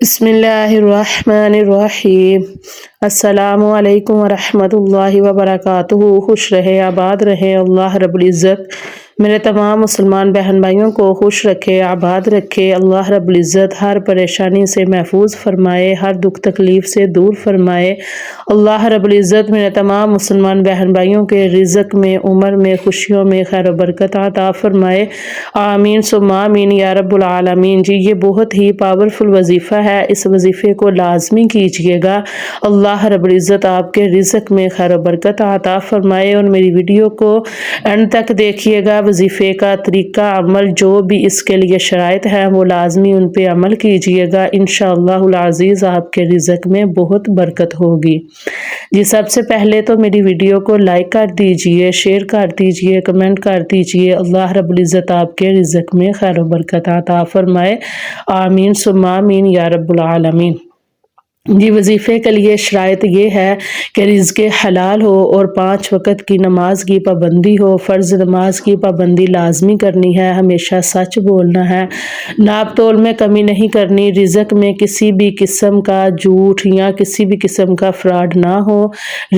بسم اللہ الرحمن الرحیم۔ السلام علیکم ورحمۃ اللہ وبرکاتہ۔ خوش رہے، آباد رہے اللہ رب العزت میرے تمام مسلمان بہن بھائیوں کو خوش رکھے، آباد رکھے اللہ رب العزت، ہر پریشانی سے محفوظ فرمائے، ہر دکھ تکلیف سے دور فرمائے اللہ رب العزت میرے تمام مسلمان بہن بھائیوں کے رزق میں، عمر میں، خوشیوں میں خیر و برکت عطا فرمائے، آمین ثم آمین یا رب العالمین۔ جی یہ بہت ہی پاورفل وظیفہ ہے، اس وظیفے کو لازمی کیجئے گا، اللہ رب العزت آپ کے رزق میں خیر و برکت عطا فرمائے۔ اور میری ویڈیو کو اینڈ تک دیکھیے گا، وظیفے کا طریقہ عمل جو بھی اس کے لیے شرائط ہیں وہ لازمی ان پہ عمل کیجئے گا، انشاءاللہ العزیز آپ کے رزق میں بہت برکت ہوگی۔ جی سب سے پہلے تو میری ویڈیو کو لائک کر دیجئے، شیئر کر دیجئے، کمنٹ کر دیجئے، اللہ رب العزت آپ کے رزق میں خیر و برکت عطا فرمائے، آمین ثم آمین یا رب العالمین۔ جی وظیفے کے لیے شرائط یہ ہے کہ رزق حلال ہو اور 5 وقت کی نماز کی پابندی ہو، فرض نماز کی پابندی لازمی کرنی ہے، ہمیشہ سچ بولنا ہے، ناپ تول میں کمی نہیں کرنی، رزق میں کسی بھی قسم کا جھوٹ یا کسی بھی قسم کا فراڈ نہ ہو،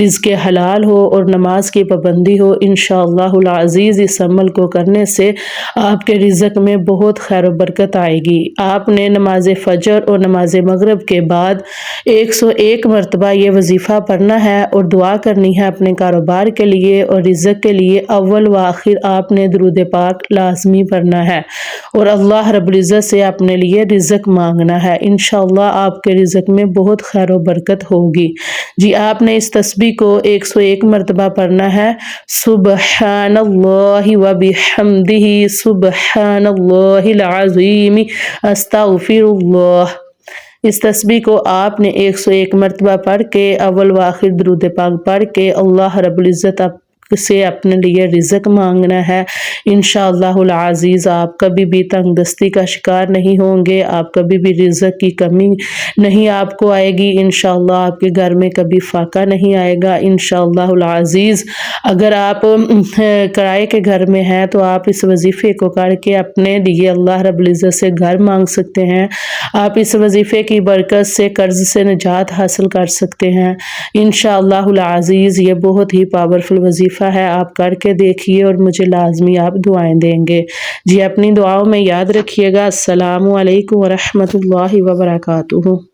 رزق حلال ہو اور نماز کی پابندی ہو، انشاءاللہ العزیز اس عمل کو کرنے سے آپ کے رزق میں بہت خیر و برکت آئے گی۔ آپ نے نماز فجر اور نماز مغرب کے بعد 101 مرتبہ یہ وظیفہ پڑھنا ہے اور دعا کرنی ہے اپنے کاروبار کے لیے اور رزق کے لیے۔ اول و آخر آپ نے درود پاک لازمی پڑھنا ہے اور اللہ رب العزت سے اپنے لیے رزق مانگنا ہے، انشاءاللہ آپ کے رزق میں بہت خیر و برکت ہوگی۔ جی آپ نے اس تسبیح کو 101 مرتبہ پڑھنا ہے، سبحان اللہ و بحمدہ سبحان اللہ العظیم استغفر اللہ۔ اس تسبیح کو آپ نے 101 مرتبہ پڑھ کے اول و آخر درود پاک پڑھ کے اللہ رب العزت سے اپنے لیے رزق مانگنا ہے، انشاءاللہ العزیز آپ کبھی بھی تنگ دستی کا شکار نہیں ہوں گے، آپ کبھی بھی رزق کی کمی نہیں آپ کو آئے گی، انشاءاللہ آپ کے گھر میں کبھی فاقہ نہیں آئے گا، انشاءاللہ العزیز۔ اگر آپ کرائے کے گھر میں ہیں تو آپ اس وظیفے کو کر کے اپنے لیے اللہ رب العزت سے گھر مانگ سکتے ہیں، آپ اس وظیفے کی برکت سے قرض سے نجات حاصل کر سکتے ہیں، انشاءاللہ العزیز۔ یہ بہت ہی پاورفل وظیفہ ہے، آپ کر کے دیکھیے اور مجھے لازمی آپ دعائیں دیں گے۔ جی اپنی دعاؤں میں یاد رکھیے گا۔ السلام علیکم ورحمۃ اللہ وبرکاتہ۔